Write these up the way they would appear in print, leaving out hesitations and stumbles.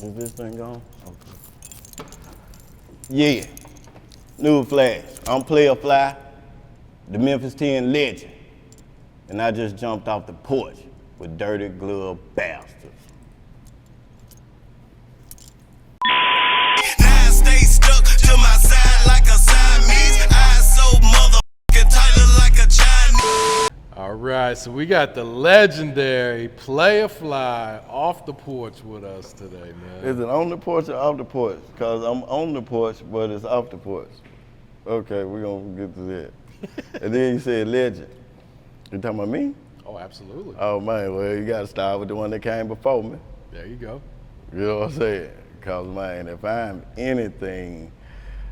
Is this thing gone? Okay. Yeah. New flash. I'm Playa Fly, the Memphis 10 legend. And I just jumped off the porch with dirty glove bastards. Now I stay stuck to my side like a Siamese. Eyes so motherfucking tight, look like a Chinese. All right, so we got the legendary Playa Fly off the porch with us today, man. Is it on the porch or off the porch? Because I'm on the porch, but it's off the porch. Okay, we're going to get to that. And then you said legend. You talking about me? Oh, absolutely. Oh, man, well, you got to start with the one that came before me. There you go. You know what I'm saying? Because, man, if I'm anything,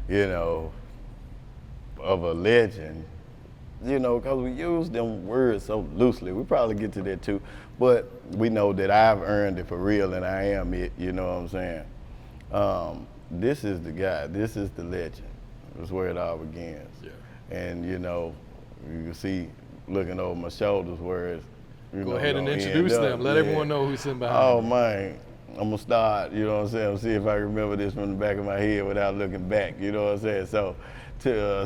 you know, of a legend, you know, because we use them words so loosely. We probably get to that too, but we know that I've earned it for real and I am it, you know what I'm saying? This is the guy, this is the legend. That's where it all begins. Yeah. And, you know, you can see looking over my shoulders where it's, Go ahead and introduce them. Let everyone know who's sitting behind Oh, them. man. I'm going to start, you know what I'm saying? I'm see if I can remember this from the back of my head without looking back, you know what I'm saying? So,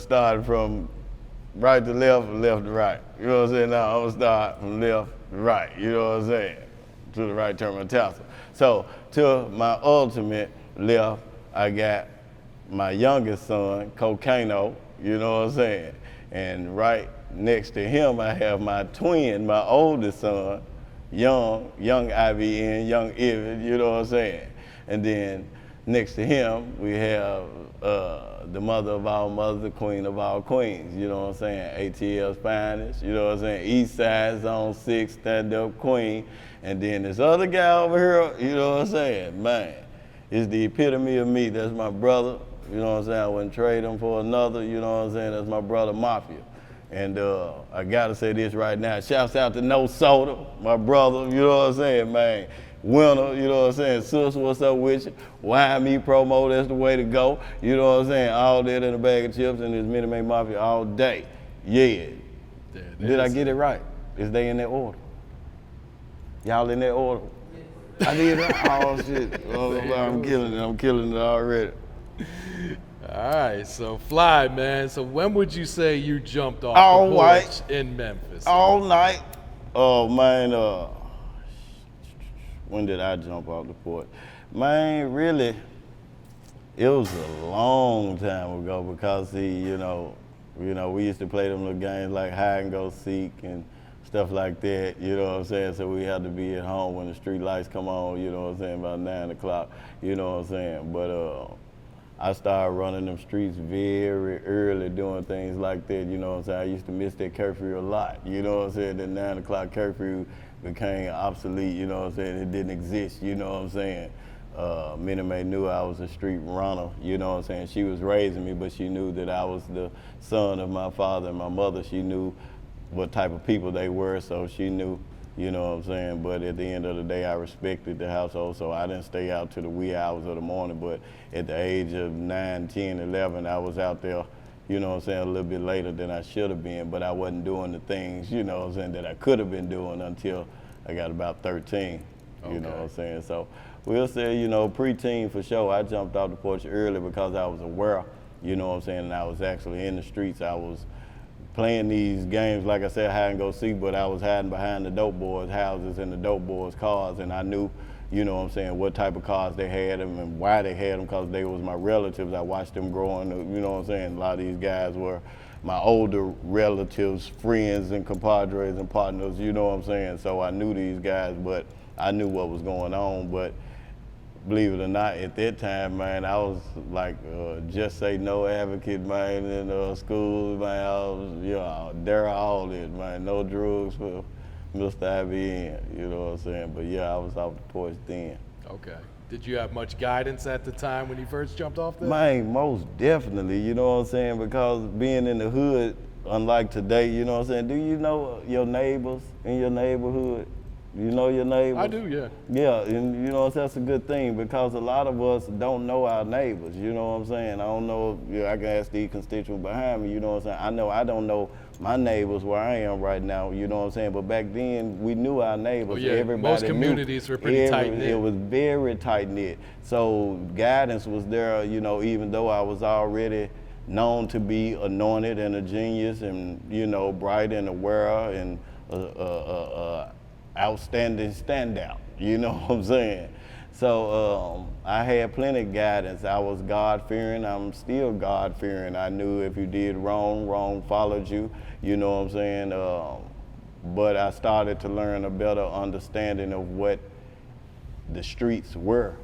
starting from right to left, left to right. You know what I'm saying? Now I'm gonna start from left to right. You know what I'm saying? To the right terminal tassel. So to my ultimate left, I got my youngest son, Cocaino. You know what I'm saying? And right next to him, I have my twin, my oldest son, young IBN, young Ivan. You know what I'm saying? And then next to him, we have the mother of all mothers, the queen of all queens, you know what I'm saying? ATL's finest, you know what I'm saying? East Side Zone 6, stand-up queen. And then this other guy over here, you know what I'm saying? Man, is the epitome of me. That's my brother, you know what I'm saying? I wouldn't trade him for another, you know what I'm saying? That's my brother Mafia. And I gotta say this right now, shouts out to No Soda, my brother, you know what I'm saying, man? Winner, you know what I'm saying? Sis, what's up with you? Why me promo, that's the way to go. You know what I'm saying? All that in a bag of chips and this Minute Maid Mafia all day. Yeah. Did I get it right? Is they in that order? Y'all in that order? I did it? Oh, shit. Oh, I'm killing it already. All right, so Fly, man. So when would you say you jumped off All the right. porch in Memphis? All night. Oh, man, when did I jump off the porch? Man, really, it was a long time ago because see, you know, we used to play them little games like hide and go seek and stuff like that, you know what I'm saying? So we had to be at home when the street lights come on, you know what I'm saying, about 9 o'clock, you know what I'm saying? But I started running them streets very early doing things like that, you know what I'm saying? I used to miss that curfew a lot, you know what I'm saying? The 9 o'clock curfew became obsolete, you know what I'm saying? It didn't exist, you know what I'm saying? Minnie Mae knew I was a street runner, you know what I'm saying? She was raising me, but she knew that I was the son of my father and my mother. She knew what type of people they were, so she knew, you know what I'm saying? But at the end of the day, I respected the household, so I didn't stay out to the wee hours of the morning, but at the age of 9, 10, 11, I was out there, you know what I'm saying, a little bit later than I should have been, but I wasn't doing the things, you know what I'm saying, that I could have been doing until I got about 13, you know what I'm saying? So we'll say, you know, preteen for sure. I jumped off the porch early because I was aware, you know what I'm saying, and I was actually in the streets. I was playing these games, like I said, hide and go seek, but I was hiding behind the dope boys' houses and the dope boys' cars, and I knew, you know what I'm saying, what type of cars they had them and why they had them, because they was my relatives. I watched them growing, you know what I'm saying? A lot of these guys were my older relatives, friends and compadres and partners, you know what I'm saying? So I knew these guys, but I knew what was going on. But believe it or not, at that time, man, I was like just say no advocate, man, in school, man. I was, you know, dare all this, man. No drugs for Mr. IBN, you know what I'm saying? But yeah, I was off the porch then. Okay. Did you have much guidance at the time when you first jumped off there? Man, most definitely, you know what I'm saying? Because being in the hood, unlike today, you know what I'm saying? Do you know your neighbors in your neighborhood? You know your neighbors? I do, yeah. Yeah, and you know, that's a good thing because a lot of us don't know our neighbors, you know what I'm saying? I don't know, I can ask the constituent behind me, you know what I'm saying? I know I don't know my neighbors where I am right now, you know what I'm saying? But back then, we knew our neighbors. Oh, yeah. Everybody Most communities were pretty tight-knit. It was very tight-knit. So guidance was there, you know, even though I was already known to be anointed and a genius and, you know, bright and aware and outstanding standout, you know what I'm saying? So I had plenty of guidance. I was God-fearing. I'm still God-fearing. I knew if you did wrong, wrong followed you, you know what I'm saying? But I started to learn a better understanding of what the streets were.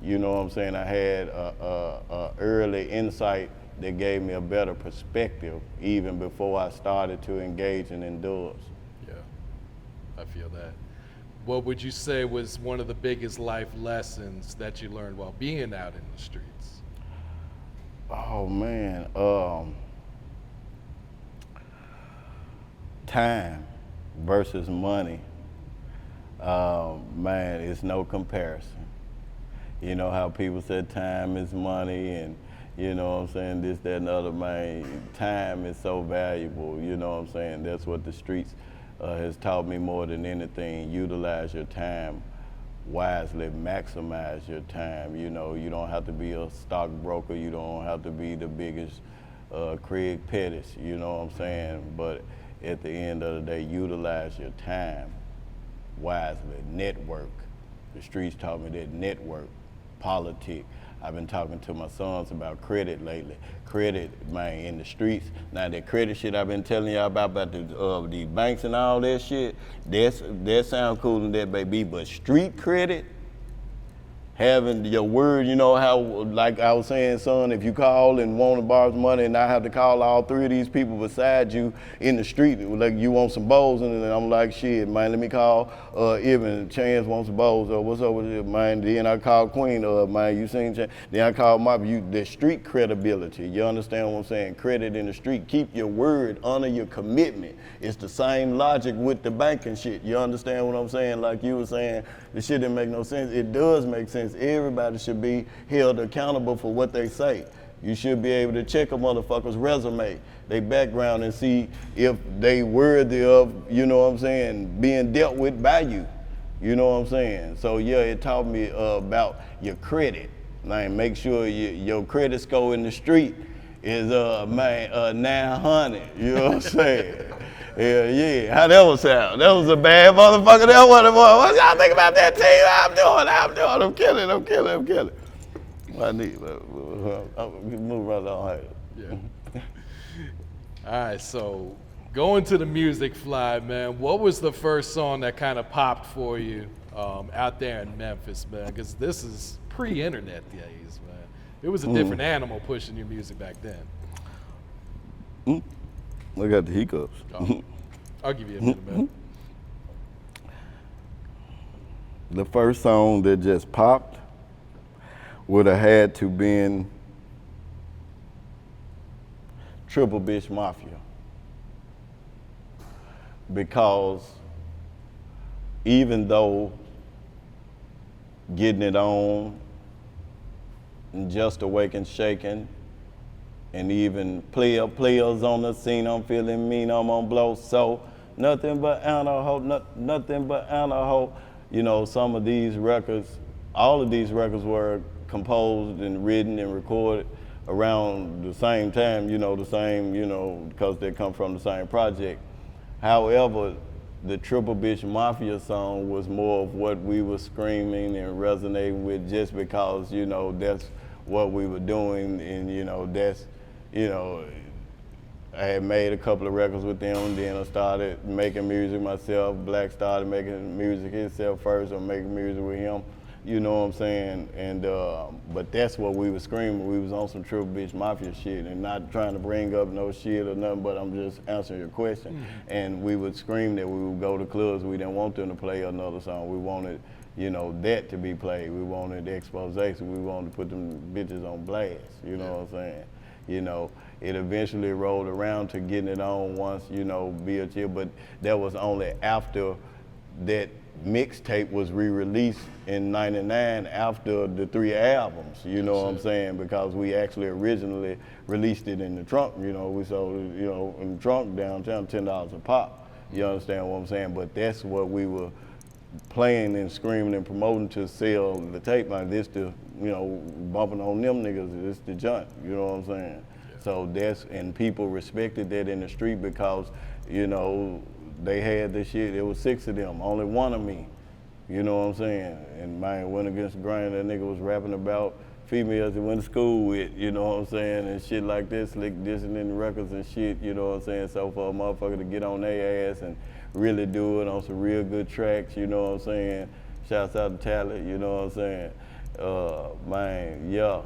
You know what I'm saying? I had a early insight that gave me a better perspective even before I started to engage in endures. Yeah, I feel that. What would you say was one of the biggest life lessons that you learned while being out in the streets? Oh man, time versus money. Man, it's no comparison. You know how people said time is money and you know what I'm saying, this, that, and the other, man. Time is so valuable, you know what I'm saying? That's what the streets has taught me more than anything. Utilize your time wisely, maximize your time. You know, you don't have to be a stockbroker, you don't have to be the biggest Craig Pettis, you know what I'm saying? But at the end of the day, utilize your time wisely. Network. The streets taught me that. Network, politics. I've been talking to my sons about credit lately. Credit, man, in the streets. Now that credit shit I've been telling y'all about the banks and all that shit, that sound cool and that, baby. But street credit, having your word, you know how, like I was saying, son, if you call and want to borrow some money and I have to call all three of these people beside you in the street, like you want some bowls, and then I'm like, shit, man, let me call Ibn, Chance wants some bowls, or what's up with it, man? Then I call Queen, man, you seen Chance? Then I call Mafia, the street credibility, you understand what I'm saying? Credit in the street, keep your word, honor your commitment. It's the same logic with the banking shit, you understand what I'm saying? Like you were saying, the shit didn't make no sense. It does make sense. Everybody should be held accountable for what they say. You should be able to check a motherfucker's resume, their background, and see if they worthy of, you know what I'm saying, being dealt with by you. You know what I'm saying? So yeah, it taught me about your credit. Man, make sure your credit score in the street is 900. You know what I'm saying? Yeah, yeah. How that was sound? That was a bad motherfucker. That was it. What y'all think about that team? I'm killing. I need move right on here. Yeah. All right, so going to the music, Fly, man, what was the first song that kind of popped for you out there in Memphis, man? Because this is pre-internet days, man. It was a different animal pushing your music back then. I got the hiccups. Oh, I'll give you a minute, man. The first song that just popped would have had to been Triple Bitch Mafia, because even though Getting It On and Just Awake and Shaking and even players on the scene, I'm feeling mean, I'm on blow, so nothing but alcohol, nothing but alcohol. You know, some of these records, all of these records were composed and written and recorded around the same time, you know, the same, you know, because they come from the same project. However, the Triple Bitch Mafia song was more of what we were screaming and resonating with, just because, you know, that's what we were doing, and, you know, that's, you know, I had made a couple of records with them, then I started making music myself. Black started making music himself first, or making music with him, you know what I'm saying? And, but that's what we were screaming. We was on some Triple Bitch Mafia shit, and not trying to bring up no shit or nothing, but I'm just answering your question. Mm-hmm. And we would scream that we would go to clubs. We didn't want them to play another song. We wanted, you know, that to be played. We wanted the expose, so we wanted to put them bitches on blast, you know what I'm saying? You know, it eventually rolled around to Getting It On once, you know, Bill Chill, but that was only after that mixtape was re-released in '99 after the 3 albums, you know what I'm saying? Because we actually originally released it in the trunk, you know, we sold it, you know, in the trunk downtown, $10 a pop. You understand what I'm saying? But that's what we were playing and screaming and promoting to sell the tape. Like this, the, you know, bumping on them niggas, this the junk, you know what I'm saying? Yeah. So that's, and people respected that in the street because, you know, they had the shit, it was 6 of them, only 1 of me. You know what I'm saying? And man, went against the grain, that nigga was rapping about females he went to school with, you know what I'm saying? And shit like this, slick dissing in the records and shit, you know what I'm saying? So for a motherfucker to get on their ass and really do it on some real good tracks, you know what I'm saying? Shouts out to Talent, you know what I'm saying? Man, yeah,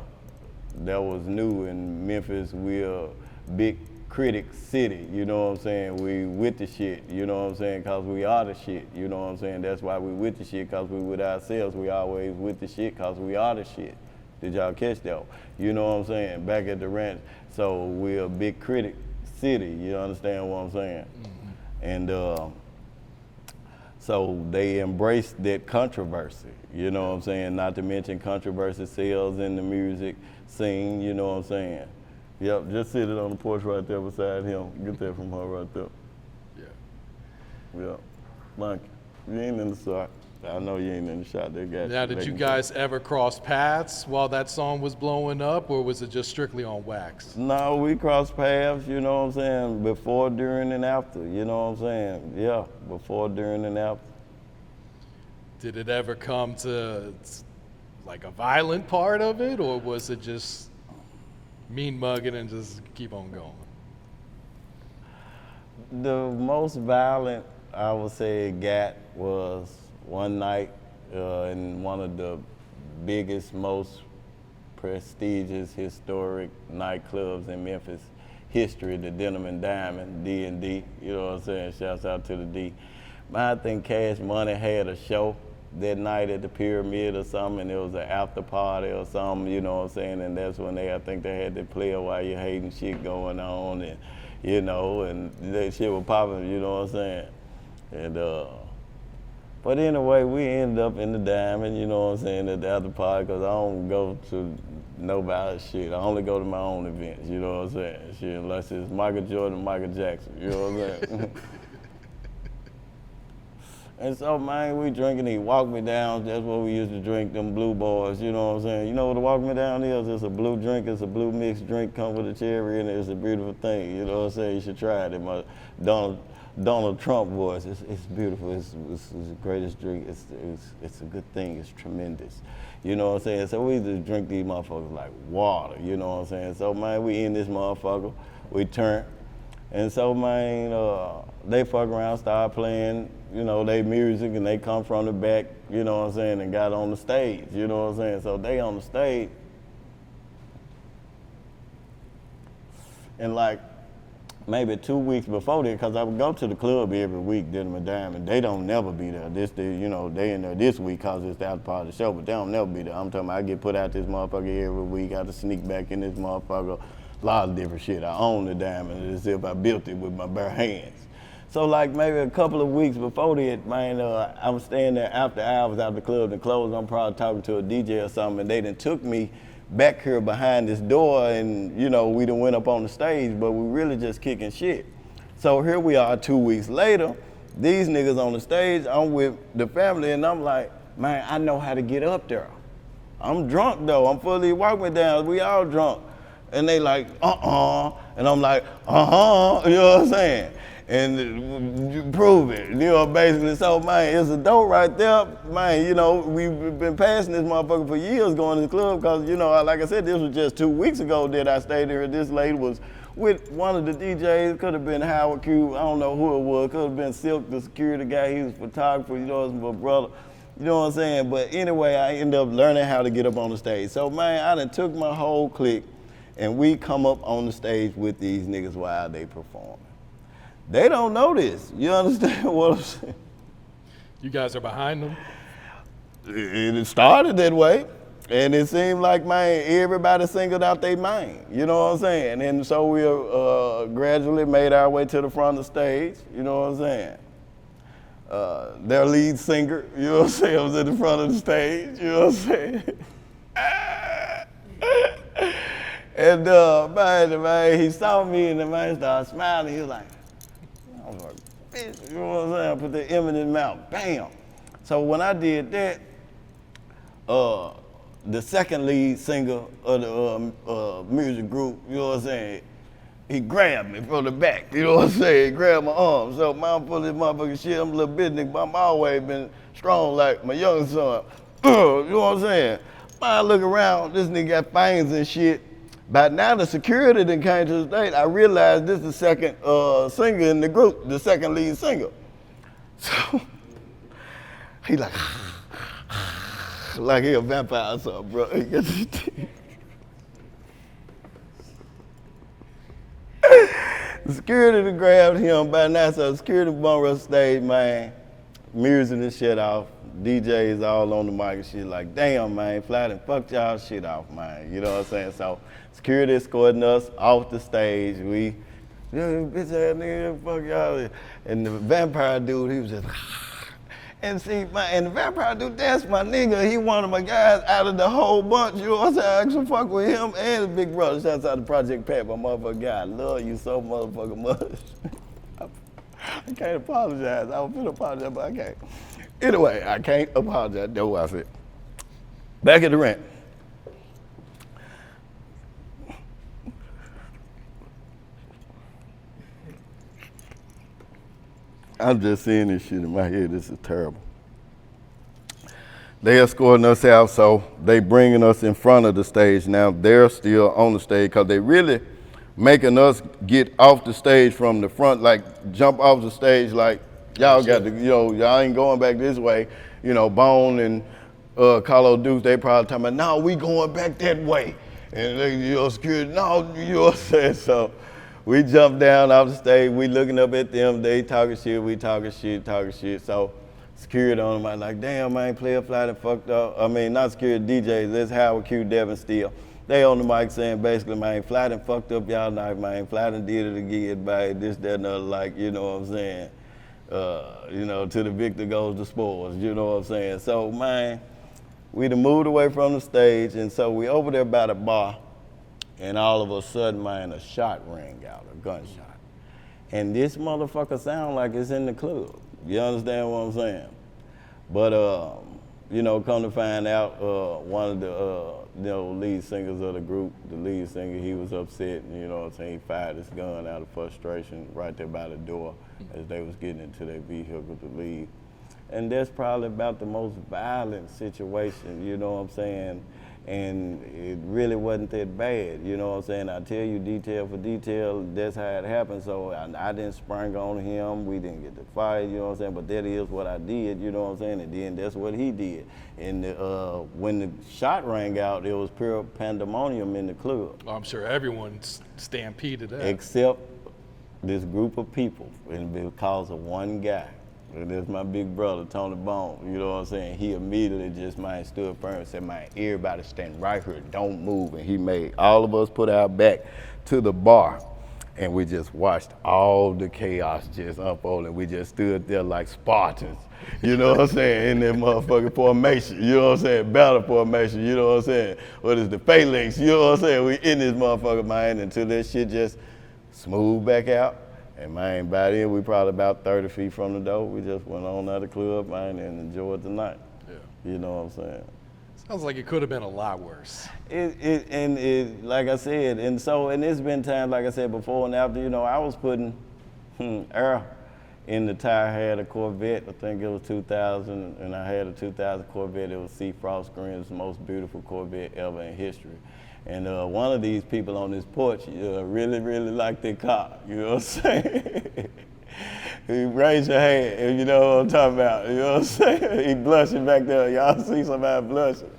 that was new in Memphis. We're big critic city, you know what I'm saying? We with the shit, you know what I'm saying? Cause we are the shit, you know what I'm saying? That's why we with the shit, cause we with ourselves. We always with the shit, cause we are the shit. Did y'all catch that? You know what I'm saying? Back at the ranch. So we're a big critic city, you understand what I'm saying? Mm-hmm. And so they embraced that controversy, you know what I'm saying? Not to mention controversy sales in the music scene, you know what I'm saying? Yep, just sit it on the porch right there beside him. Get that from her right there. Yeah. Yep. Thank you. You ain't in the shot. I know you ain't in the shot. They got now, you. did you guys ever cross paths while that song was blowing up, or was it just strictly on wax? No, we crossed paths, you know what I'm saying, before, during, and after, you know what I'm saying? Yeah, before, during, and after. Did it ever come to like a violent part of it, or was it just mean mugging and just keep on going? The most violent I would say it got was one night in one of the biggest, most prestigious, historic nightclubs in Memphis history, the Denim and Diamond, D&D, you know what I'm saying? Shouts out to the D. I think Cash Money had a show that night at the Pyramid or something, and it was an after party or something, you know what I'm saying? And that's when I think they had to play it while you're hating shit going on, and you know, and that shit was popping, you know what I'm saying? And but anyway, we ended up in the Diamond, you know what I'm saying, at the after party, because I don't go to nobody's shit. I only go to my own events, you know what I'm saying? Shit, unless it's Michael Jordan, Michael Jackson, you know what I'm saying? And so, man, we drinking, he walked me down. That's what we used to drink, them blue boys, you know what I'm saying? You know what a walk me down is? It's a blue drink, it's a blue mixed drink, come with a cherry in it. It's a beautiful thing, you know what I'm saying? You should try it. In my Donald Trump voice, it's beautiful. It's the greatest drink. It's a good thing. It's tremendous. You know what I'm saying? So we just drink these motherfuckers like water, you know what I'm saying? So, man, we in this motherfucker, we turn. And so, man, they fuck around, start playing, you know, they music, and they come from the back, you know what I'm saying, and got on the stage, you know what I'm saying? So they on the stage, and like maybe 2 weeks before that, because I would go to the club every week, Denim and Diamond. They don't never be there. You know, they in there this week because it's the after part of the show, but they don't never be there. I'm talking about I get put out this motherfucker every week. I have to sneak back in this motherfucker. A lot of different shit. I own the Diamond as if I built it with my bare hands. So like maybe a couple of weeks before that, man, I'm staying there after hours out the club and closed. I'm probably talking to a DJ or something, and they done took me back here behind this door, and you know, we done went up on the stage, but we really just kicking shit. So here we are 2 weeks later, these niggas on the stage, I'm with the family, and I'm like, man, I know how to get up there. I'm drunk though, I'm fully walking down, we all drunk. And they like, and I'm like, you know what I'm saying? And prove it, you know, basically. So, man, it's a dope right there. Man, you know, we've been passing this motherfucker for years going to the club because, you know, like I said, this was just 2 weeks ago that I stayed here. This lady was with one of the DJs, could have been Howard Q, I don't know who it was, could have been Silk, the security guy, he was a photographer, you know, it was my brother. You know what I'm saying? But anyway, I ended up learning how to get up on the stage. So, man, I done took my whole clique, and we come up on the stage with these niggas while they perform. They don't know this. You understand what I'm saying? You guys are behind them? It started that way. And it seemed like, man, everybody singled out their mind. You know what I'm saying? And so we gradually made our way to the front of the stage. You know what I'm saying? their lead singer, you know what I'm saying, was at the front of the stage, you know what I'm saying? And man, he saw me and the man started smiling. He was like, oh, bitch, you know what I'm saying? I put the M in his mouth, bam. So when I did that, the second lead singer of the music group, you know what I'm saying, he grabbed me from the back, you know what I'm saying? He grabbed my arm. So man, full of this motherfucking shit, I'm a little bitch nigga, but I'm always been strong like my young son. You know what I'm saying? Man, I look around, this nigga got fangs and shit. By now the security that came to the stage, I realized this is the second singer in the group, the second lead singer. So he like he a vampire or something, bro. He gets the security grabbed him. By now, so the security bum rush stage, man, music and shit off. DJs all on the mic and shit like, damn, man, Fly done fucked y'all shit off, man. You know what I'm saying? So security escorting us off the stage. We, bitch ass nigga, fuck y'all. And the vampire dude, he was just, and see, and the vampire dude, that's my nigga. He one of my guys out of the whole bunch. You know what I'm saying? I actually fuck with him and the big brother. Shouts out to Project Pat, my motherfucking guy. I love you so motherfucking much. I can't apologize. I was finna apologize, but I can't. Anyway, I can't apologize. That's what I said. Back at the rent. I'm just seeing this shit in my head. This is terrible. They escorting us out, so they bringing us in front of the stage. Now they're still on the stage because they really making us get off the stage from the front, like jump off the stage, like y'all got to, y'all ain't going back this way. Bone and Carlo Deuce, they probably talking about, no, we going back that way. And they, security, no, you know what I'm saying? So we jump down off the stage, we looking up at them, they talking shit, we talking shit. So security on them, like, damn, man, Playa Fly done fucked up. I mean, not security, DJs, that's Howard Q, Devin Steele. They on the mic saying basically, man, Fly done fucked up y'all night, man. Fly done did it again by this, that, and other, like, you know what I'm saying? To the victor goes the spoils, you know what I'm saying? So, man, we done moved away from the stage, and so we over there by the bar, and all of a sudden, man, a shot rang out, a gunshot. And this motherfucker sound like it's in the club. You understand what I'm saying? But, come to find out, one of the lead singers of the group, the lead singer, he was upset, and you know what I'm saying, he fired his gun out of frustration right there by the door as they was getting into their vehicle to leave. And that's probably about the most violent situation, you know what I'm saying? And it really wasn't that bad, you know what I'm saying? I tell you detail for detail, that's how it happened. So I didn't spring on him, we didn't get to fight, you know what I'm saying? But that is what I did, you know what I'm saying? And then that's what he did. And when the shot rang out, there was pure pandemonium in the club. I'm sure everyone stampeded out. Except this group of people, and because of one guy. And that's my big brother, Tony Bone, you know what I'm saying? He immediately just, stood firm and said, everybody stand right here, don't move. And he made all of us put our back to the bar. And we just watched all the chaos just unfold, and we just stood there like Spartans, you know what I'm saying, in that motherfucking formation, you know what I'm saying, battle formation, you know what I'm saying? What is the phalanx, you know what I'm saying? We in this motherfucker, man, until that shit just smooth back out. And man, by then we probably about 30 feet from the door. We just went on out of the club, man, and enjoyed the night. Yeah. You know what I'm saying? Sounds like it could have been a lot worse. It like I said, and it's been times, like I said before and after, I was putting air in the tire. I had a Corvette, I think it was 2000, and I had a 2000 Corvette. It was sea frost green. It was the most beautiful Corvette ever in history. And one of these people on this porch really, really liked their car, you know what I'm saying? He raised your hand, and you know what I'm talking about, you know what I'm saying? He blushing back there, y'all see somebody blushing.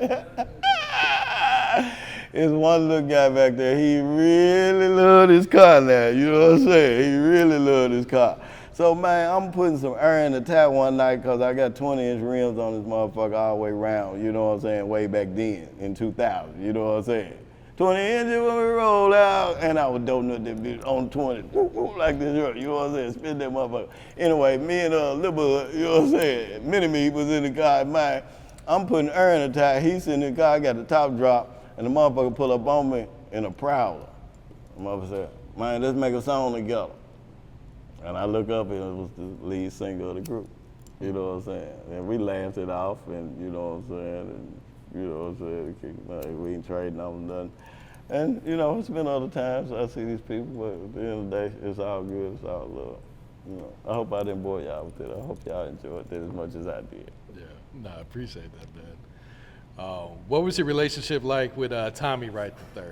There's one little guy back there, he really loved his car now, you know what I'm saying? He really loved his car. So man, I'm putting some air in the tire one night because I got 20-inch rims on this motherfucker all the way around, you know what I'm saying, way back then in 2000, you know what I'm saying? 20 inches when we roll out, and I was doting up that bitch on 20, like this, you know what I'm saying, spin that motherfucker. Anyway, me and Lil Bud, you know what I'm saying, Mini-Me was in the car, mine. I'm putting air in the tire, he's in the car, I got the top drop, and the motherfucker pull up on me in a Prowler. The motherfucker said, man, let's make a song together. And I look up and it was the lead singer of the group. You know what I'm saying? And we laughed it off, and you know what I'm saying? And you know what I'm saying? We ain't trading on nothing. And you know, it's been other times I see these people, but at the end of the day, it's all good, it's all love. You know, I hope I didn't bore y'all with it. I hope y'all enjoyed it as much as I did. Yeah, no, I appreciate that, man. What was your relationship like with Tommy Wright III?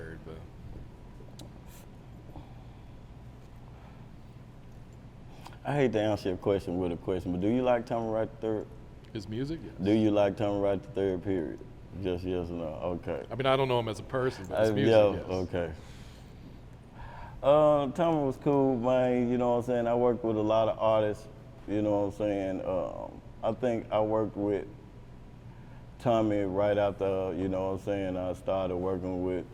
I hate to answer your question with a question, but do you like Tommy Wright III? His music? Yes. Do you like Tommy Wright III, period? Just yes or no? Okay. I mean, I don't know him as a person, but his music, yeah, yes. Okay. Tommy was cool, man, you know what I'm saying? I worked with a lot of artists, you know what I'm saying? I think I worked with Tommy right after, you know what I'm saying, I started working with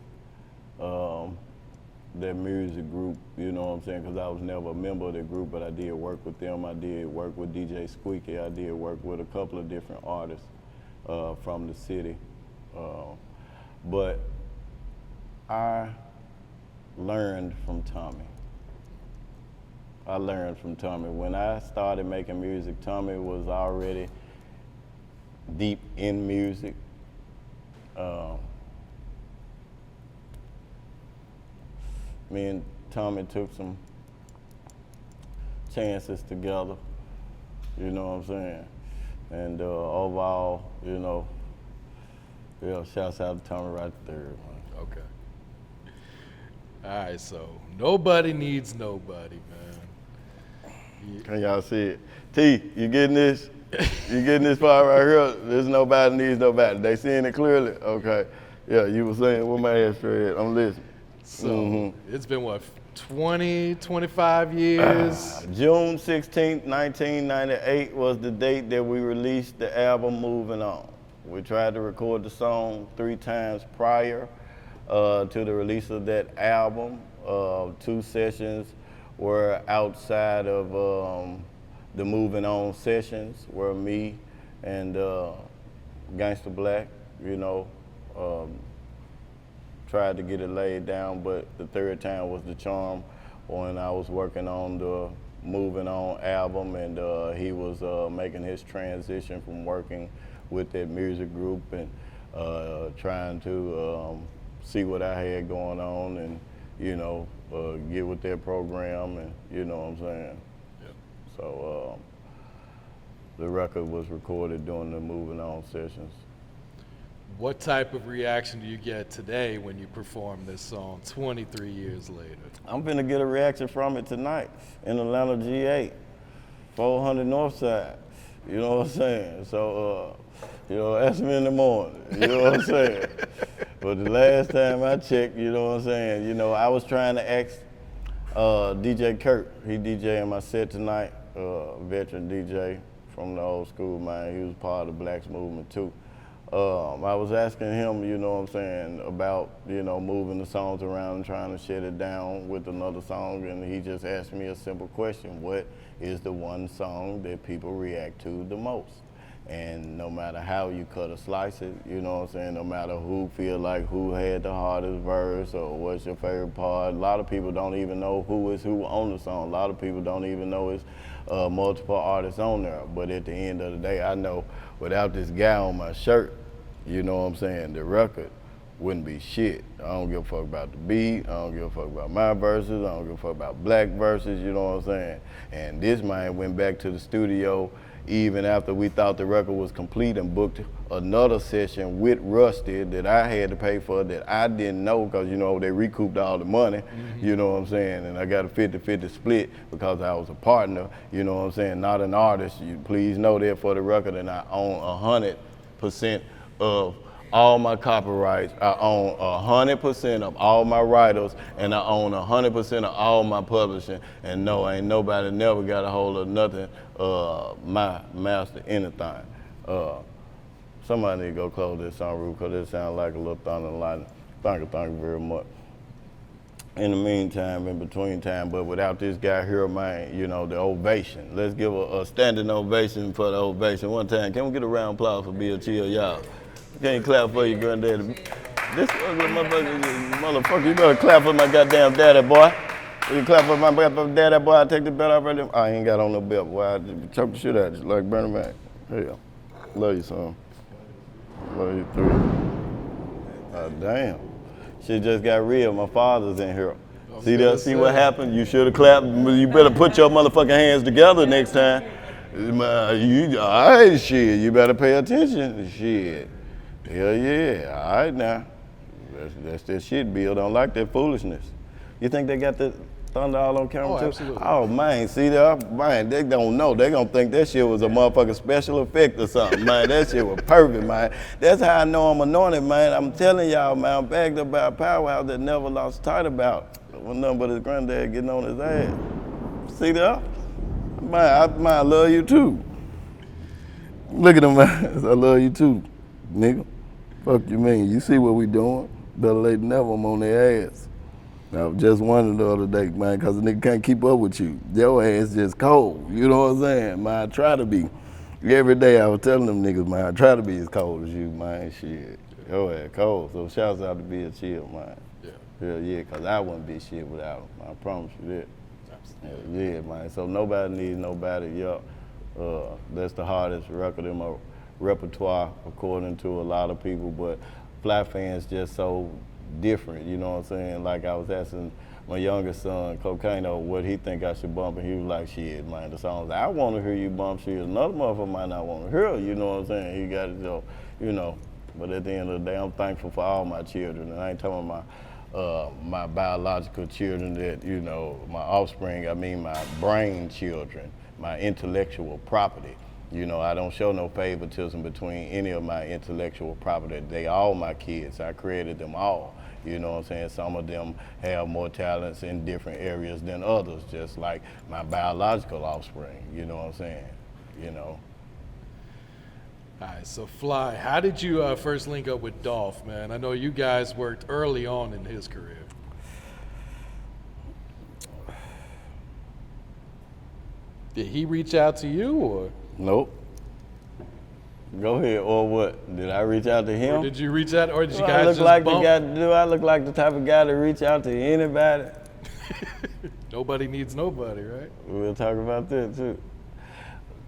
that music group, you know what I'm saying, because I was never a member of the group, but I did work with them. I did work with DJ Squeaky. I did work with a couple of different artists from the city. But I learned from Tommy. I learned from Tommy. When I started making music, Tommy was already deep in music. Me and Tommy took some chances together, you know what I'm saying? And overall, you know, yeah, shouts out to Tommy Wright III. Okay. All right, so nobody needs nobody, man. Can y'all see it? T, you getting this? You getting this part right here? There's nobody needs nobody. They seeing it clearly? Okay. Yeah, you were saying, where my ass straight? I'm listening. So it's been what, 20, 25 years? June 16th, 1998 was the date that we released the album Moving On. We tried to record the song 3 times prior to the release of that album. 2 sessions were outside of the Moving On sessions, where me and Gangsta Black, you know, tried to get it laid down, but the 3rd time was the charm when I was working on the Moving On album, and he was making his transition from working with that music group and trying to see what I had going on and, you know, get with their program, and you know what I'm saying? Yep. So the record was recorded during the Moving On sessions. What type of reaction do you get today when you perform this song 23 years later? I'm finna get a reaction from it tonight in Atlanta, G8, 400 Northside. You know what I'm saying? So, you know, ask me in the morning. You know what I'm saying? But the last time I checked, you know what I'm saying? You know, I was trying to ask DJ Kurt. He DJing my set tonight, veteran DJ from the old school, man. He was part of the Blacks movement too. I was asking him, you know what I'm saying, about, you know, moving the songs around and trying to shut it down with another song, and he just asked me a simple question: what is the one song that people react to the most? And no matter how you cut or slice it, you know what I'm saying, no matter who feel like who had the hardest verse or what's your favorite part, a lot of people don't even know who is who on the song. A lot of people don't even know it's multiple artists on there. But at the end of the day, I know without this guy on my shirt, you know what I'm saying, the record wouldn't be shit. I don't give a fuck about the beat. I don't give a fuck about my verses. I don't give a fuck about black verses, you know what I'm saying? And this man went back to the studio even after we thought the record was complete and booked another session with Rusty that I had to pay for that I didn't know, because, you know, they recouped all the money, you know what I'm saying? And I got a 50-50 split because I was a partner, you know what I'm saying, not an artist. You please know that for the record, and I own 100% of all my copyrights. I own 100% of all my writers, and I own 100% of all my publishing. And no, ain't nobody never got a hold of nothing, my master anything. Somebody need to go close this song, because it sounds like a little thunder and lightning. Thank you very much. In the meantime, in between time, but without this guy here, man, you know, the ovation. Let's give a standing ovation for the ovation one time. Can we get a round of applause for Bill Chill, y'all? Can't clap for your granddaddy. This motherfucker, you better clap for my goddamn daddy, boy. You clap for my daddy, boy, I take the belt off right there. I ain't got on no belt, boy. I just choke the shit out just like Bernie Mac. Hell, love you, son. Love you, three. Oh, damn. Shit just got real. My father's in here. See that? See what happened? You should have clapped. You better put your motherfucking hands together next time. All right, shit. You better pay attention. Shit. Hell yeah. All right now. That's that shit, Bill. Don't like that foolishness. You think they got the thunder all on camera too? Absolutely. Oh man, see that? Man, they don't know. They gonna think that shit was a motherfucking special effect or something, man. That shit was perfect, man. That's how I know I'm anointed, man. I'm telling y'all, man, I'm backed up by a powerhouse that never lost sight about. When nothing but his granddad getting on his ass. See that? Man, I love you too. Look at him, man. I love you too, nigga. Fuck you mean? You see what we doing? Better late than never, I'm on their ass. I was just wondering the other day, man, because the nigga can't keep up with you. Your ass just cold. You know what I'm saying? Man, I try to be. Every day I was telling them niggas, man, I try to be as cold as you, man. Shit. Your ass cold. So shouts out to Bill Chill, man. Yeah. Hell yeah, because I wouldn't be shit without him. I promise you that. Hell yeah, man. So nobody needs nobody. Yeah. That's the hardest record in my repertoire, according to a lot of people. But Fly fans just so different, you know what I'm saying? Like I was asking my youngest son, Cocaino, what he think I should bump, and he was like, shit, man, the songs I want to hear you bump, shit, another motherfucker might not want to hear, you know what I'm saying? He got it, so, you know, but at the end of the day, I'm thankful for all my children, and I ain't talking about my biological children that, you know, my offspring, I mean my brain children, my intellectual property. You know, I don't show no favoritism between any of my intellectual property. They all my kids. I created them all. You know what I'm saying? Some of them have more talents in different areas than others, just like my biological offspring. You know what I'm saying? You know. All right, so Fly, how did you first link up with Dolph, man? I know you guys worked early on in his career. Did he reach out to you, or? Nope. Go ahead, or what? Did I reach out to him? Or did you reach out, or did you Do I guys look just like bump? do I look like the type of guy to reach out to anybody? Nobody needs nobody, right? We'll talk about that too.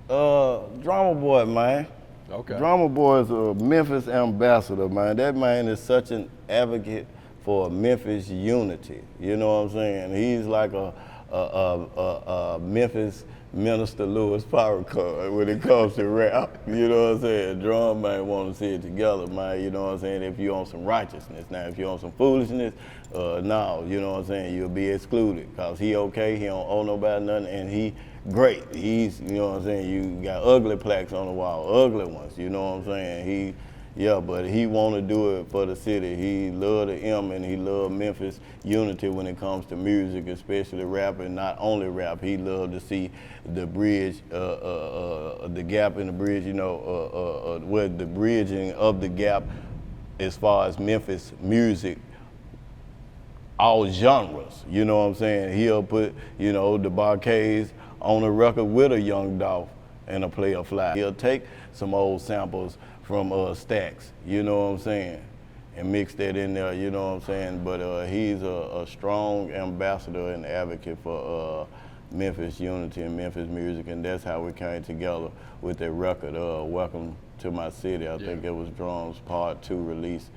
Drumma Boy, man. Okay. Drumma Boy is a Memphis ambassador, man. That man is such an advocate for Memphis unity. You know what I'm saying? He's like a Memphis Minister Louis Farrakhan when it comes to rap. You know what I'm saying? Drum man want to see it together, man. You know what I'm saying? If you on some righteousness. Now, if you on some foolishness, no, you know what I'm saying? You'll be excluded because he okay, he don't owe nobody nothing, and he great. He's, you know what I'm saying? You got ugly plaques on the wall, ugly ones, you know what I'm saying? Yeah, but he want to do it for the city. He love the M and he love Memphis unity when it comes to music, especially rap, and not only rap. He love to see the bridge, the gap in the bridge, you know, with the bridging of the gap as far as Memphis music, all genres, you know what I'm saying? He'll put, you know, the Barcades on a record with a Young Dolph and a Playa Fly. He'll take some old samples from Stacks, you know what I'm saying, and mix that in there, you know what I'm saying, but he's a strong ambassador and advocate for Memphis unity and Memphis music, and that's how we came together with that record, Welcome to My City. I think it was Drum's Part 2 release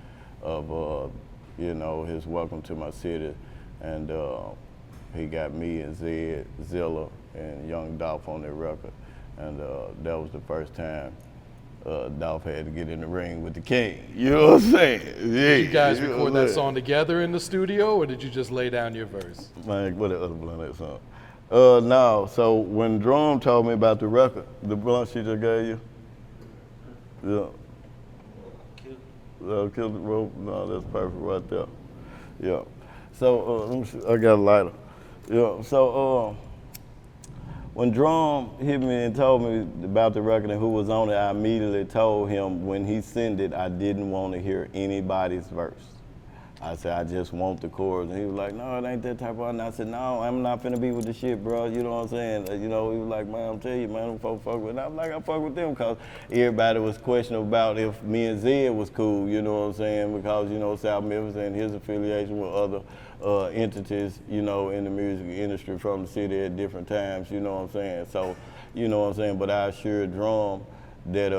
of, you know, his Welcome to My City, and he got me and Zed, Zilla, and Young Dolph on that record, and that was the first time Dolph had to get in the ring with the king. You know what I'm saying? Yeah. Did you guys record that song together in the studio, or did you just lay down your verse? Man, what the other blunt that song? No, so when Drum told me about the record, the blunt she just gave you, yeah. Kill the rope, no, that's perfect right there. Yeah. So, let me see, I got a lighter. Yeah, so, when Drum hit me and told me about the record and who was on it, I immediately told him when he sent it, I didn't want to hear anybody's verse. I said, I just want the chorus. And he was like, no, it ain't that type of art. And I said, no, I'm not finna be with the shit, bro. You know what I'm saying? He was like, man, I'm telling you, man, them folks fuck with. And I was like, I fuck with them because everybody was questioning about if me and Zed was cool, you know what I'm saying? Because, South Memphis and his affiliation with other entities, in the music industry from the city at different times, you know what I'm saying? So, but I assured Drum that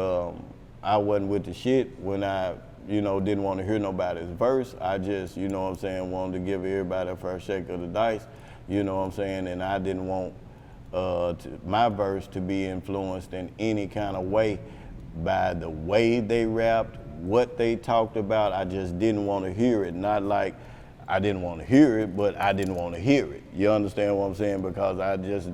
I wasn't with the shit when I didn't want to hear nobody's verse. I just, wanted to give everybody a first shake of the dice, and I didn't want my verse to be influenced in any kind of way by the way they rapped, what they talked about. I just didn't want to hear it. Not like I didn't want to hear it, but I didn't want to hear it. You understand what I'm saying? Because I just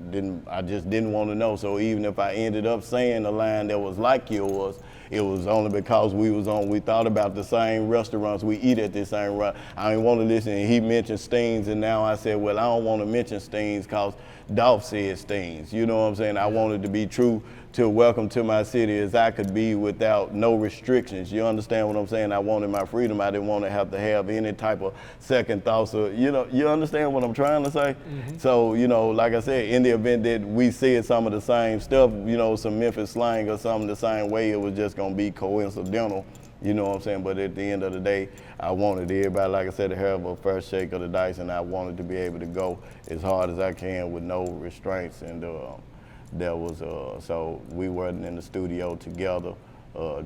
didn't want to know. So even if I ended up saying a line that was like yours, it was only because we thought about the same restaurants, we eat at the same restaurant. I didn't want to listen, and he mentioned Steens, and now I said, well, I don't want to mention Steens because Dolph said Steens. You know what I'm saying? I wanted to be true to Welcome to My City as I could be without no restrictions. You understand what I'm saying? I wanted my freedom. I didn't want to have any type of second thoughts. Or, you understand what I'm trying to say? Mm-hmm. So, like I said, in the event that we said some of the same stuff, some Memphis slang or something the same way, it was just going to be coincidental. You know what I'm saying? But at the end of the day, I wanted everybody, like I said, to have a first shake of the dice, and I wanted to be able to go as hard as I can with no restraints. And that was, so we weren't in the studio together.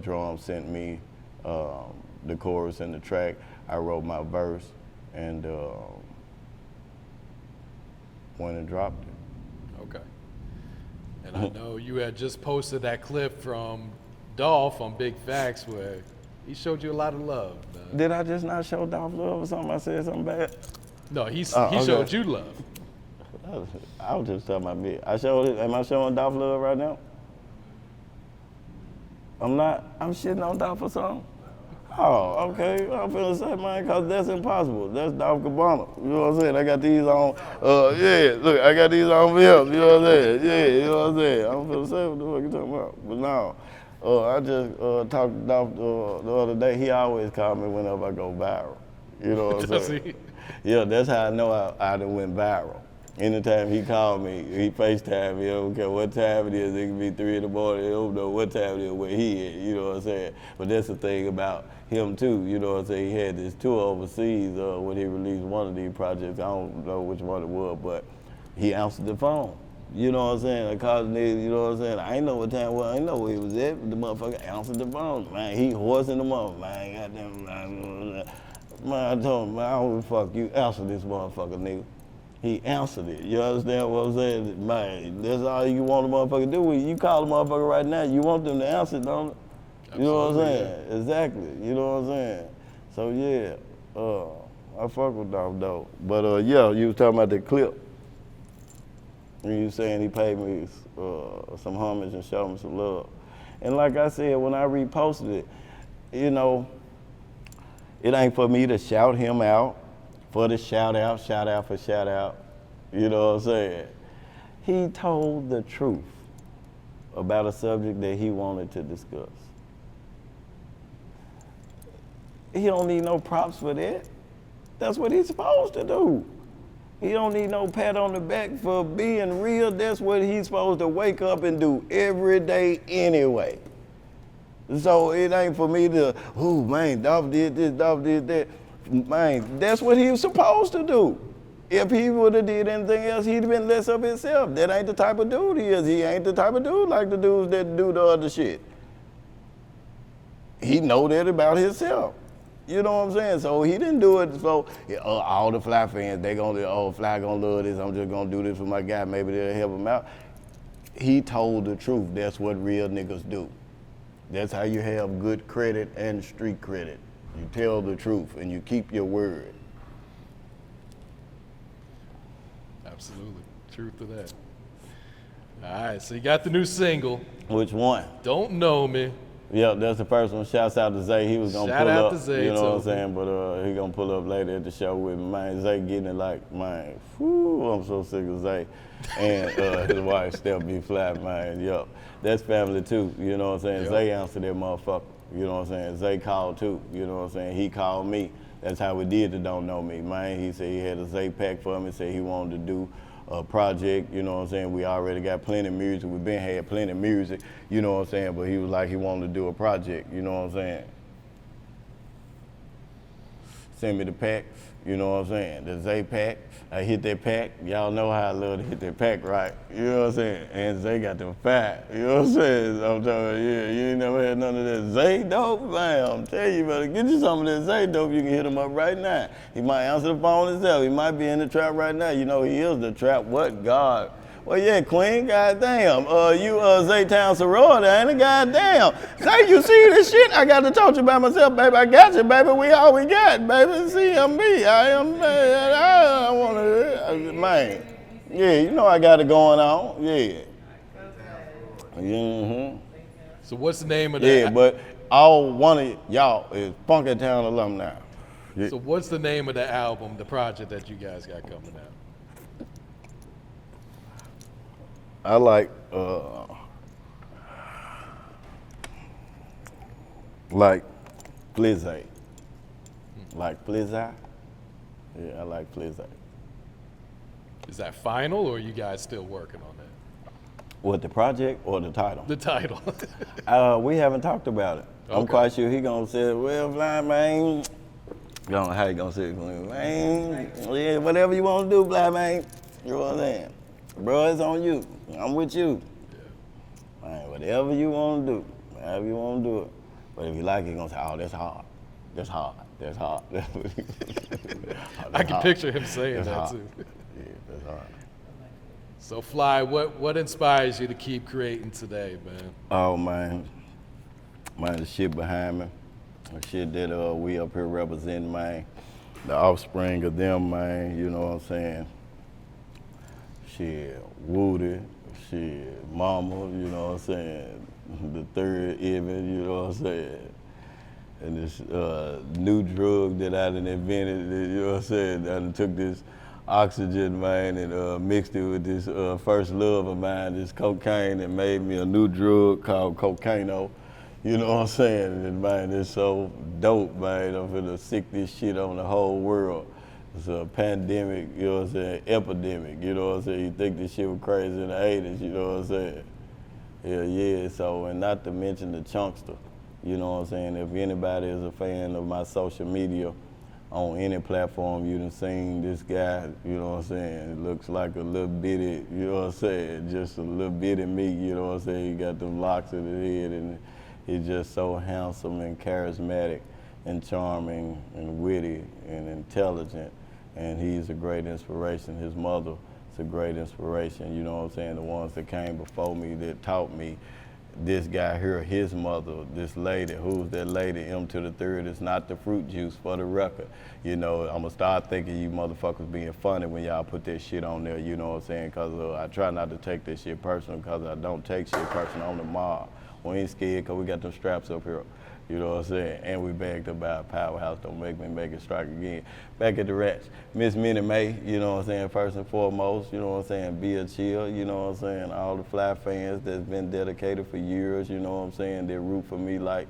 Drum sent me the chorus and the track. I wrote my verse and went and dropped it. Okay. And I know you had just posted that clip from Dolph on Big Facts where he showed you a lot of love, man. Did I just not show Dolph love or something? I said something bad? No, he okay. showed you love. I was just talking about me. Am I showing Dolph love right now? I'm not. I'm shitting on Dolph or something? Oh, okay. I'm finna say, man, because that's impossible. That's Dolph Cabana. You know what I'm saying? I got these on. Look, I got these on for him. You know what I'm saying? Yeah, you know what I'm saying? I'm finna say what the fuck you talking about. But no, I just talked to Dolph the other day. He always called me whenever I go viral. You know what I'm saying? Yeah, that's how I know I done went viral. Anytime he called me, he FaceTime me, I don't care what time it is, it can be 3 in the morning, I don't know what time it is where he is, you know what I'm saying? But that's the thing about him too, you know what I'm saying? He had this tour overseas when he released one of these projects, I don't know which one it was, but he answered the phone. You know what I'm saying? I called the nigga, you know what I'm saying? I ain't know what time it was, I ain't know where he was at, but the motherfucker answered the phone. Man, he horsing the motherfucker, man, goddamn, man, I told him, man, I don't give a fuck, you answer this motherfucker, nigga. He answered it. You understand what I'm saying? Man, that's all you want a motherfucker to do. You call a motherfucker right now, you want them to answer, don't you? Absolutely. You know what I'm saying? Yeah. Exactly. You know what I'm saying? So yeah, I fuck with Dolph though. But yeah, you was talking about the clip. And you was saying he paid me some homage and showed me some love. And like I said, when I reposted it, it ain't for me to shout him out. For the shout out for shout out, you know what I'm saying? He told the truth about a subject that he wanted to discuss. He don't need no props for that. That's what he's supposed to do. He don't need no pat on the back for being real. That's what he's supposed to wake up and do every day anyway. So it ain't for me to, oh man, Dolph did this, Dolph did that. Man, that's what he was supposed to do. If he would have did anything else, he'd have been less of himself. That ain't the type of dude he is. He ain't the type of dude like the dudes that do the other shit. He know that about himself. You know what I'm saying? So he didn't do it so all the Fly fans, they gonna, Fly gonna love this, I'm just gonna do this for my guy, maybe they'll help him out. He told the truth. That's what real niggas do. That's how you have good credit and street credit. You tell the truth and you keep your word. Absolutely. Truth to that. All right, so you got the new single. Which one? Don't Know Me. Yeah, that's the first one. Shouts out to Zay. He was going to pull up. To Zay, you know what I'm saying? But he going to pull up later at the show with me. Man, Zay getting it like, man, whew, I'm so sick of Zay. And his wife, Steph B. Fly, man, yup. That's family too, you know what I'm saying? Yep. Zay answered that motherfucker. You know what I'm saying? Zay called too. You know what I'm saying? He called me. That's how we did the Don't Know Me, man. He said he had a Zay pack for me. Said he wanted to do a project. You know what I'm saying? We already got plenty of music. We been had plenty of music. You know what I'm saying? But he was like he wanted to do a project. You know what I'm saying? Send me the packs. You know what I'm saying? The Zay pack. I hit that pack. Y'all know how I love to hit that pack, right? You know what I'm saying? And Zay got them fat. You know what I'm saying? So I'm telling you, yeah, you ain't never had none of that Zay dope, man. I'm telling you, better get you some of that Zay dope. You can hit him up right now. He might answer the phone himself. He might be in the trap right now. You know he is the trap. What God? Well, yeah, Queen, goddamn. You Zaytown sorority, ain't it? Goddamn. Zay, you see this shit? I got to talk to you about myself, baby. I got you, baby. We all we got, baby. See, I'm me. I want to, man. Yeah, you know I got it going on. Yeah. Mm-hmm. So what's the name of that? Yeah, but all one of y'all is Funky Town alumni. Yeah. So what's the name of the album, the project that you guys got coming out? I like Flizzy. Like Flizzy? Yeah, I like Flizzy. Is that final, or are you guys still working on that? What, the project or the title? The title. We haven't talked about it. Okay. I'm quite sure he gonna say, well, Blind Man. I don't know how he gonna say it, man. Yeah, whatever you wanna do, Blind Man. You know what I'm saying? Bro, it's on you. I'm with you. Yeah. Man, whatever you want to do, however you want to do it. But if you like it, you're going to say, oh, that's hard. That's hard. That's hard. I can picture him saying that hard. too. Yeah, that's hard. So Fly, what inspires you to keep creating today, man? Oh, man. Man, the shit behind me. The shit that we up here representing, man. The offspring of them, man, you know what I'm saying? Shit, Woody, shit, Mama, you know what I'm saying? The third Evan, you know what I'm saying? And this new drug that I done invented, you know what I'm saying? I done took this oxygen, man, and mixed it with this first love of mine, this cocaine, and made me a new drug called Cocaino. You know what I'm saying? And man, it's so dope, man. I'm finna sick this shit on the whole world. It's a pandemic, you know what I'm saying, epidemic, you know what I'm saying? You think this shit was crazy in the 80s, you know what I'm saying? Yeah, so, and not to mention the Chunkster, you know what I'm saying? If anybody is a fan of my social media on any platform, you done seen this guy, you know what I'm saying? It looks like a little bitty, you know what I'm saying? Just a little bitty meat, you know what I'm saying? He got them locks in his head, and he's just so handsome and charismatic and charming and witty and intelligent. And he's a great inspiration. His mother is a great inspiration, you know what I'm saying? The ones that came before me that taught me, this guy here, his mother, this lady, who's that lady, M to the third, is not the fruit juice for the record. You know, I'm gonna start thinking you motherfuckers being funny when y'all put that shit on there, you know what I'm saying? Cause I try not to take this shit personal, cause I don't take shit personal on the mob. We ain't scared, cause we got them straps up here. You know what I'm saying? And we bagged up by a powerhouse, don't make me make it strike again. Back at the Rats, Miss Minnie Mae, you know what I'm saying, first and foremost, you know what I'm saying, be a chill, you know what I'm saying, all the Fly fans that's been dedicated for years, you know what I'm saying, they root for me like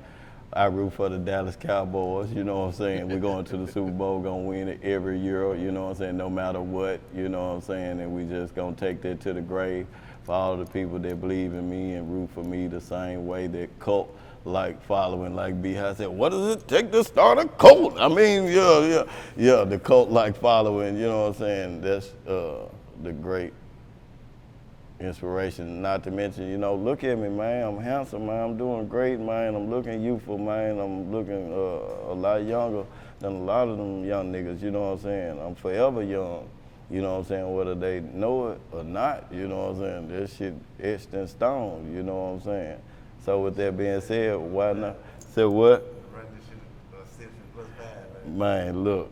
I root for the Dallas Cowboys, you know what I'm saying, we're going to the Super Bowl, gonna win it every year, you know what I'm saying, no matter what, you know what I'm saying, and we just gonna take that to the grave for all the people that believe in me and root for me the same way that cult like following, like B-High said, what does it take to start a cult? I mean, yeah, the cult like following, you know what I'm saying? That's the great inspiration. Not to mention, you know, look at me, man, I'm handsome, man, I'm doing great, man, I'm looking youthful, man, I'm looking a lot younger than a lot of them young niggas, you know what I'm saying? I'm forever young, you know what I'm saying? Whether they know it or not, you know what I'm saying? That shit etched in stone, you know what I'm saying? So with that being said, why not? Say what? Run this shit 6 plus 5, man. Man, look,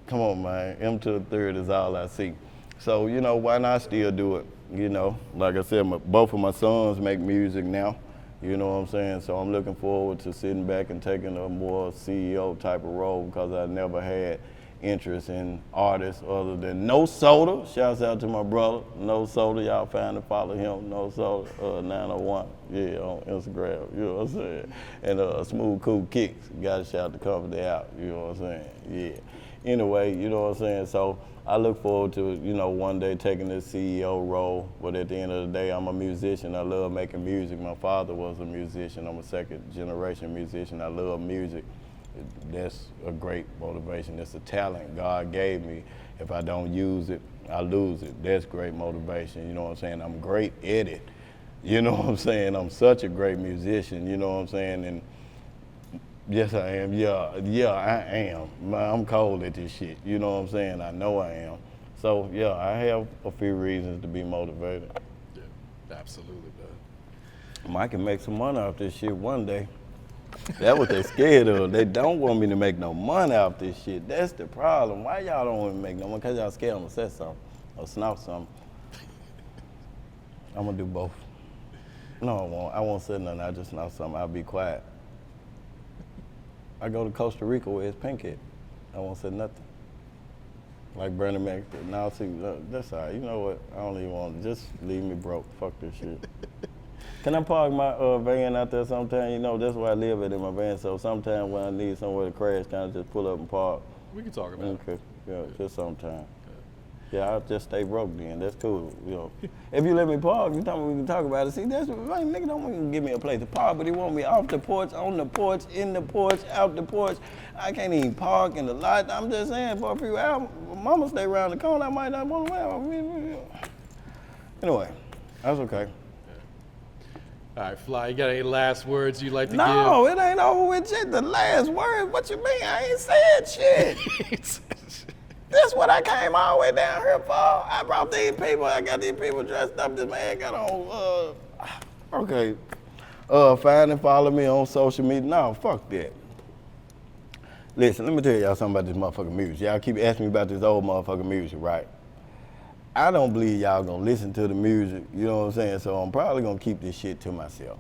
come on, man. M to the third is all I see. So, you know, why not still do it? You know, like I said, both of my sons make music now. You know what I'm saying? So I'm looking forward to sitting back and taking a more CEO type of role because I never had interest in artists other than No Soda. Shouts out to my brother, No Soda. Y'all find and follow him, No Soda 901. Yeah, on Instagram. You know what I'm saying? And Smooth Cool Kicks. Got to shout the company out. You know what I'm saying? Yeah. Anyway, you know what I'm saying? So I look forward to, you know, one day taking this CEO role, but at the end of the day, I'm a musician. I love making music. My father was a musician. I'm a second generation musician. I love music. That's a great motivation. It's a talent God gave me. If I don't use it, I lose it. That's great motivation. You know what I'm saying? I'm great at it. You know what I'm saying? I'm such a great musician. You know what I'm saying? And yes, I am. Yeah, I am. I'm cold at this shit. You know what I'm saying? I know I am. So yeah, I have a few reasons to be motivated. Yeah, absolutely, man. I can make some money off this shit one day. That's what they scared of. They don't want me to make no money off this shit. That's the problem. Why y'all don't want me to make no money? Because y'all scared I'm gonna say something or snout something. I'm gonna do both. No, I won't. I won't say nothing. I just snout something. I'll be quiet. I go to Costa Rica where it's pink at. I won't say nothing. Like Bernie Mac. Now see, that's all right. You know what? I don't even want to. Just leave me broke. Fuck this shit. Can I park my van out there sometime? You know, that's where I live at in my van. So sometime when I need somewhere to crash, kind of just pull up and park. We can talk about it. Okay, yeah, just sometime. Yeah, I'll just stay broke then. That's cool. You know, if you let me park, you tell me we can talk about it. See, that's like nigga don't want to give me a place to park, but he want me off the porch, on the porch, in the porch, out the porch. I can't even park in the lot. I'm just saying, for a few hours, mama stay around the corner. I might not want to. Anyway, that's okay. All right, Fly, you got any last words you'd like to give? No, it ain't over with yet. The last word, what you mean? I ain't said shit. That's what I came all the way down here for. I brought these people. I got these people dressed up. This man got on, okay. Find and follow me on social media. No, fuck that. Listen, let me tell y'all something about this motherfucking music. Y'all keep asking me about this old motherfucking music, right? I don't believe y'all gonna listen to the music, you know what I'm saying? So I'm probably gonna keep this shit to myself.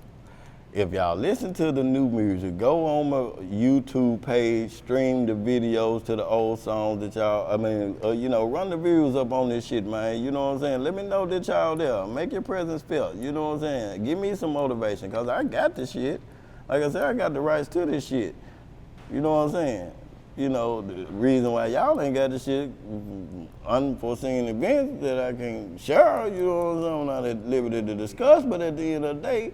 If y'all listen to the new music, go on my YouTube page, stream the videos to the old songs that y'all, you know, run the views up on this shit, man. You know what I'm saying? Let me know that y'all there. Make your presence felt, you know what I'm saying? Give me some motivation, cause I got the shit. Like I said, I got the rights to this shit. You know what I'm saying? You know, the reason why y'all ain't got the shit, unforeseen events that I can share, you know what I'm saying, I'm not at liberty to discuss, but at the end of the day,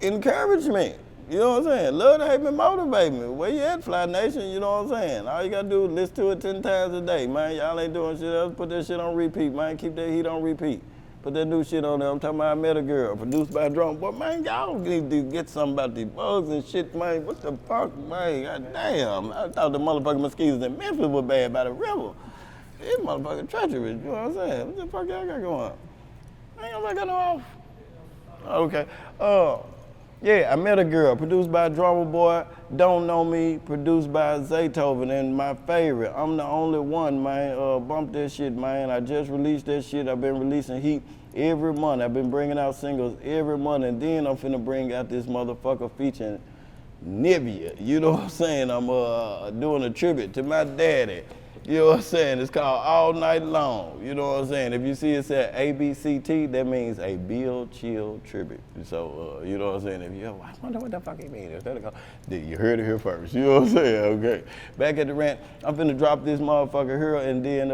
encouragement. You know what I'm saying? Love to hate me, motivate me. Where you at, Fly Nation? You know what I'm saying? All you gotta do is listen to it 10 times a day, man. Y'all ain't doing shit else. Put that shit on repeat, man. Keep that heat on repeat. Put that new shit on there. I'm talking about I Met a Girl, produced by Drumma Boy. Man, y'all need to get something about these bugs and shit, man. What the fuck, man? God damn. I thought the motherfucking mosquitoes in Memphis were bad by the river. These motherfucking treacherous, you know what I'm saying? What the fuck y'all got going on? I ain't gonna got no off. Okay. Yeah, I Met a Girl, produced by Drumma Boy, Don't Know Me, produced by Zaytoven, and my favorite, I'm the Only One, man. Bump that shit, man. I just released that shit. I've been releasing heat every month. I've been bringing out singles every month, and then I'm finna bring out this motherfucker featuring Mafia. You know what I'm saying? I'm doing a tribute to my daddy. You know what I'm saying? It's called All Night Long. You know what I'm saying? If you see it said ABCT, that means a Bill Chill tribute. So, you know what I'm saying? If you, I wonder what the fuck it means. You heard it here first. You know what I'm saying? Okay. Back at the rant, I'm finna drop this motherfucker here, and then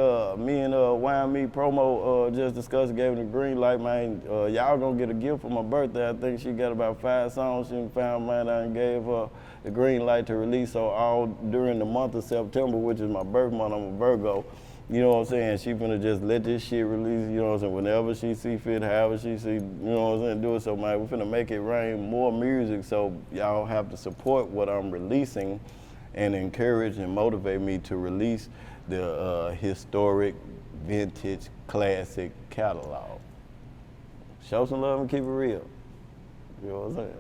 me and Wine Me Promo just discussed, gave him the green light, man. Y'all gonna get a gift for my birthday. I think she got about 5 songs she found, man. I gave her the green light to release, so all during the month of September, which is my birth month, I'm a Virgo, you know what I'm saying? She finna just let this shit release, you know what I'm saying? Whenever she see fit, however she see, you know what I'm saying, do it. So, man, we finna make it rain more music, so y'all have to support what I'm releasing and encourage and motivate me to release the historic, vintage, classic catalog. Show some love and keep it real. You know what I'm saying?